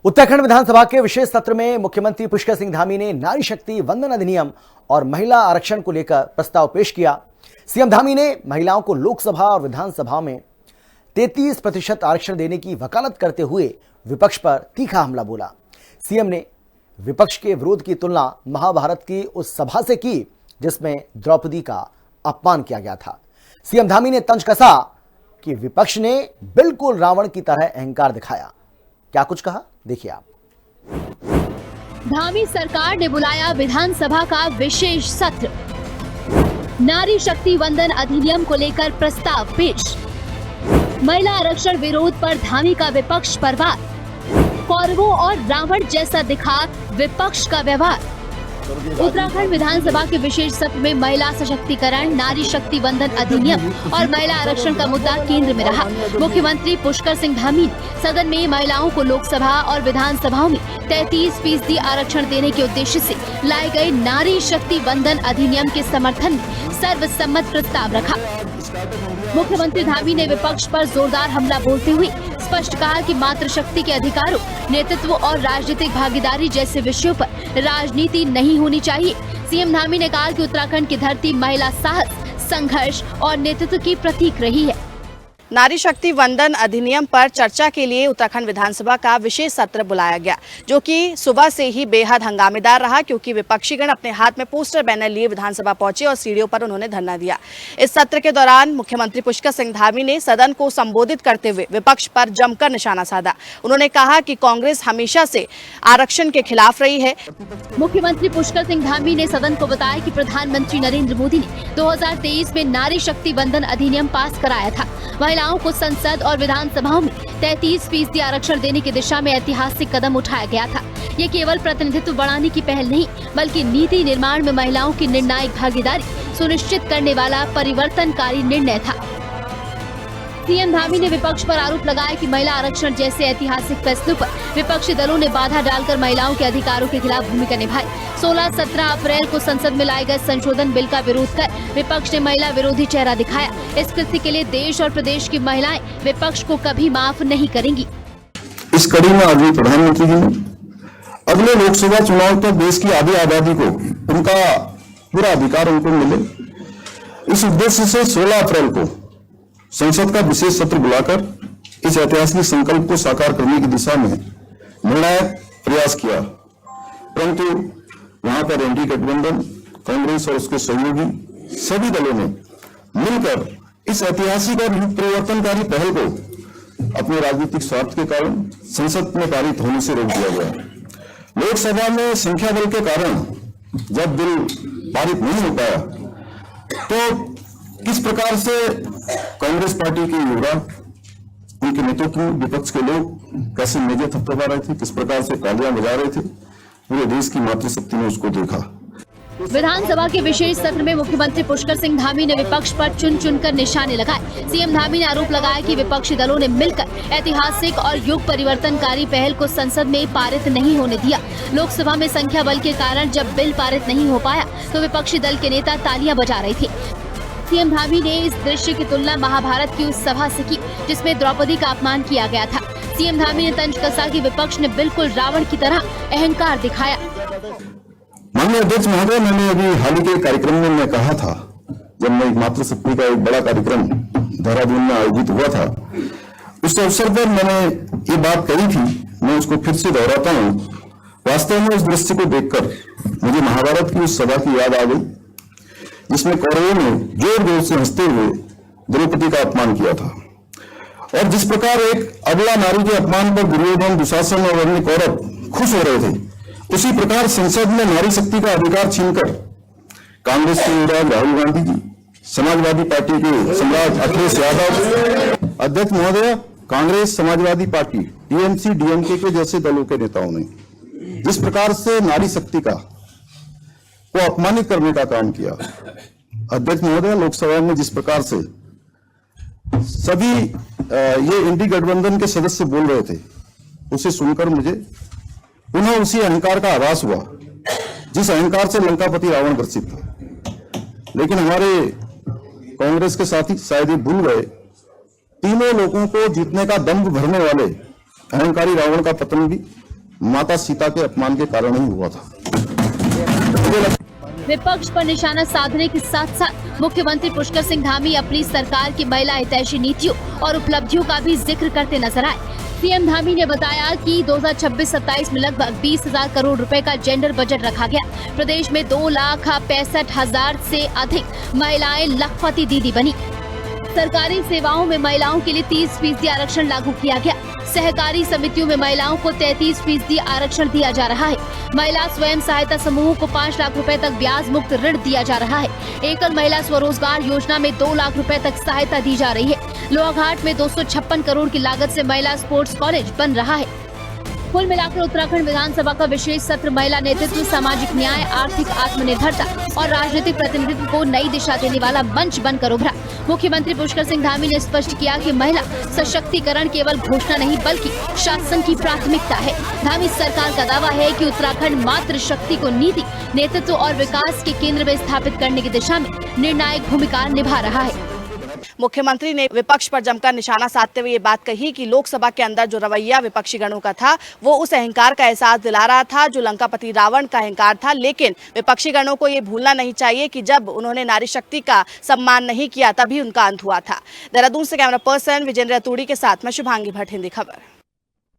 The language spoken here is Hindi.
उत्तराखंड विधानसभा के विशेष सत्र में मुख्यमंत्री पुष्कर सिंह धामी ने नारी शक्ति वंदन अधिनियम और महिला आरक्षण को लेकर प्रस्ताव पेश किया। सीएम धामी ने महिलाओं को लोकसभा और विधानसभा में 33% आरक्षण देने की वकालत करते हुए विपक्ष पर तीखा हमला बोला। सीएम ने विपक्ष के विरोध की तुलना महाभारत की उस सभा से की जिसमें द्रौपदी का अपमान किया गया था। सीएम धामी ने तंज कसा कि विपक्ष ने बिल्कुल रावण की तरह अहंकार दिखाया। क्या कुछ कहा, देखिए आप। धामी सरकार ने बुलाया विधानसभा का विशेष सत्र। नारी शक्ति वंदन अधिनियम को लेकर प्रस्ताव पेश। महिला आरक्षण विरोध पर धामी का विपक्ष पर वार। कौरवों और रावण जैसा दिखा विपक्ष का व्यवहार। उत्तराखंड विधानसभा के विशेष सत्र में महिला सशक्तिकरण, नारी शक्ति वंदन अधिनियम और महिला आरक्षण का मुद्दा केंद्र में रहा। मुख्यमंत्री पुष्कर सिंह धामी ने सदन में महिलाओं को लोकसभा और विधानसभाओं में 33% आरक्षण देने के उद्देश्य से लाए गए नारी शक्ति वंदन अधिनियम के समर्थन में सर्वसम्मत प्रस्ताव रखा। मुख्यमंत्री धामी ने विपक्ष पर जोरदार हमला बोलते हुए स्पष्ट कहा कि मातृशक्ति के अधिकारों, नेतृत्व और राजनीतिक भागीदारी जैसे विषयों पर राजनीति नहीं होनी चाहिए। सीएम धामी ने कहा कि उत्तराखंड की धरती महिला साहस, संघर्ष और नेतृत्व की प्रतीक रही है। नारी शक्ति वंदन अधिनियम पर चर्चा के लिए उत्तराखंड विधानसभा का विशेष सत्र बुलाया गया, जो कि सुबह से ही बेहद हंगामेदार रहा, क्योंकि विपक्षीगण अपने हाथ में पोस्टर बैनर लिए विधानसभा पहुंचे और सीढ़ियों पर उन्होंने धरना दिया। इस सत्र के दौरान मुख्यमंत्री पुष्कर सिंह धामी ने सदन को संबोधित करते हुए विपक्ष पर जमकर निशाना साधा। उन्होंने कहा कि कांग्रेस हमेशा से आरक्षण के खिलाफ रही है। मुख्यमंत्री पुष्कर सिंह धामी ने सदन को बताया कि प्रधानमंत्री नरेंद्र मोदी ने 2023 में नारी शक्ति वंदन अधिनियम पास कराया था। महिलाओं को संसद और विधानसभाओं में 33% आरक्षण देने की दिशा में ऐतिहासिक कदम उठाया गया था। ये केवल प्रतिनिधित्व बढ़ाने की पहल नहीं, बल्कि नीति निर्माण में महिलाओं की निर्णायक भागीदारी सुनिश्चित करने वाला परिवर्तनकारी निर्णय था। सीएम धामी ने विपक्ष पर आरोप लगाया कि महिला आरक्षण जैसे ऐतिहासिक फैसलों पर विपक्षी दलों ने बाधा डालकर महिलाओं के अधिकारों के खिलाफ भूमिका निभाई। 16-17 अप्रैल को संसद में लाए गए संशोधन बिल का विरोध कर विपक्ष ने महिला विरोधी चेहरा दिखाया। इस कृत्य के लिए देश और प्रदेश की महिलाएं विपक्ष को कभी माफ नहीं करेंगी। इस कड़ी में आज प्रधानमंत्री जी ने अगले लोकसभा चुनाव तक देश की आधी आबादी को उनका पूरा अधिकार उनको मिले, इस उद्देश्य से 16 अप्रैल को संसद का विशेष सत्र बुलाकर इस ऐतिहासिक संकल्प को साकार करने की दिशा में निर्णायक प्रयास किया। परंतु वहां पर एनडीए गठबंधन, कांग्रेस और उसके सहयोगी सभी दलों ने मिलकर इस ऐतिहासिक और परिवर्तनकारी पहल को अपने राजनीतिक स्वार्थ के कारण संसद में पारित होने से रोक दिया गया। लोकसभा में संख्या बल के कारण जब बिल पारित नहीं हो पाया तो किस प्रकार से कांग्रेस पार्टी के युवा, उनके नेतृत्व में विपक्ष के लोग कैसे मेजे थपथपा रहे थे, किस प्रकार से तालियां बजा रहे थे, पूरे देश की मातृशक्ति ने उसको देखा। विधानसभा के विशेष सत्र में मुख्यमंत्री पुष्कर सिंह धामी ने विपक्ष पर चुन चुनकर निशाने लगाए। सीएम धामी ने आरोप लगाया कि विपक्षी दलों ने मिलकर ऐतिहासिक और युग परिवर्तनकारी पहल को संसद में पारित नहीं होने दिया। लोकसभा में संख्या बल के कारण जब बिल पारित नहीं हो पाया तो विपक्षी दल के नेता तालियां बजा रहे थे। सीएम धामी ने इस दृश्य की तुलना महाभारत की उस सभा से की जिसमें द्रौपदी का अपमान किया गया था। सीएम धामी ने तंज कसा कि विपक्ष ने बिल्कुल रावण की तरह अहंकार दिखाया। माननीय अध्यक्ष महोदय, मैंने अभी हाल ही के कार्यक्रम में मैं कहा था, जब मैं मातृशक्ति का एक बड़ा कार्यक्रम देहरादून में आयोजित हुआ था, उस अवसर पर मैंने ये बात कही थी, मैं उसको फिर से दोहराता हूँ। वास्तव में उस दृश्य को देखकर मुझे महाभारत की उस सभा की याद आ गई जिसमें कौरवों ने जोर जोर से हंसते हुए द्रौपदी का अपमान किया था। और जिस प्रकार एक अबला नारी के अपमान पर दुर्योधन, दुशासन और अन्य कौरव खुश हो रहे थे, उसी प्रकार संसद में नारी शक्ति का अधिकार छीनकर कांग्रेस के युवराज राहुल गांधी जी, समाजवादी पार्टी के सम्राट अखिलेश यादव, अध्यक्ष महोदय, Congress, Samajwadi party, TMC, DMK के जैसे दलों के नेताओं ने जिस प्रकार से नारी शक्ति को अपमानित करने का काम किया। अध्यक्ष महोदय, लोकसभा में जिस प्रकार से सभी ये इंडी गठबंधन के सदस्य बोल रहे थे, उसे सुनकर मुझे पुनः उसी अहंकार का आभास हुआ जिस अहंकार से लंकापति रावण ग्रसित था। लेकिन हमारे कांग्रेस के साथी शायद ये भूल गए, तीनों लोगों को जीतने का दंभ भरने वाले अहंकारी रावण का पतन भी माता सीता के अपमान के कारण ही हुआ था। विपक्ष पर निशाना साधने के साथ साथ मुख्यमंत्री पुष्कर सिंह धामी अपनी सरकार की महिला हितैषी नीतियों और उपलब्धियों का भी जिक्र करते नजर आए। सीएम धामी ने बताया कि 2026-27 में लगभग 20,000 करोड़ रुपए का जेंडर बजट रखा गया। प्रदेश में 2,65,000 से अधिक महिलाएं लखपति दीदी बनी। सरकारी सेवाओं में महिलाओं के लिए 30% आरक्षण लागू किया गया। सहकारी समितियों में महिलाओं को 33% आरक्षण दिया जा रहा है। महिला स्वयं सहायता समूहों को 5 लाख रुपए तक ब्याज मुक्त ऋण दिया जा रहा है। एकल महिला स्वरोजगार योजना में 2 लाख रुपए तक सहायता दी जा रही है। लोहाघाट में 256 करोड़ की लागत से महिला स्पोर्ट्स कॉलेज बन रहा है। कुल मिलाकर उत्तराखंड विधानसभा का विशेष सत्र महिला नेतृत्व, सामाजिक न्याय, आर्थिक आत्मनिर्भरता और राजनीतिक प्रतिनिधित्व को नई दिशा देने वाला मंच बनकर उभरा। मुख्यमंत्री पुष्कर सिंह धामी ने स्पष्ट किया कि महिला सशक्तिकरण केवल घोषणा नहीं बल्कि शासन की प्राथमिकता है। धामी सरकार का दावा है कि उत्तराखंड मातृ शक्ति को नीति, नेतृत्व और विकास के केंद्र में स्थापित करने की दिशा में निर्णायक भूमिका निभा रहा है। मुख्यमंत्री ने विपक्ष पर जमकर निशाना साधते हुए ये बात कही कि लोकसभा के अंदर जो रवैया विपक्षी गणों का था वो उस अहंकार का एहसास दिला रहा था जो लंकापति रावण का अहंकार था। लेकिन विपक्षी गणों को ये भूलना नहीं चाहिए कि जब उन्होंने नारी शक्ति का सम्मान नहीं किया तभी उनका अंत हुआ था। देहरादून से कैमरा पर्सन विजेंद्र अतुड़ी के साथ मैं शुभांगी भट्ट, हिंदी खबर।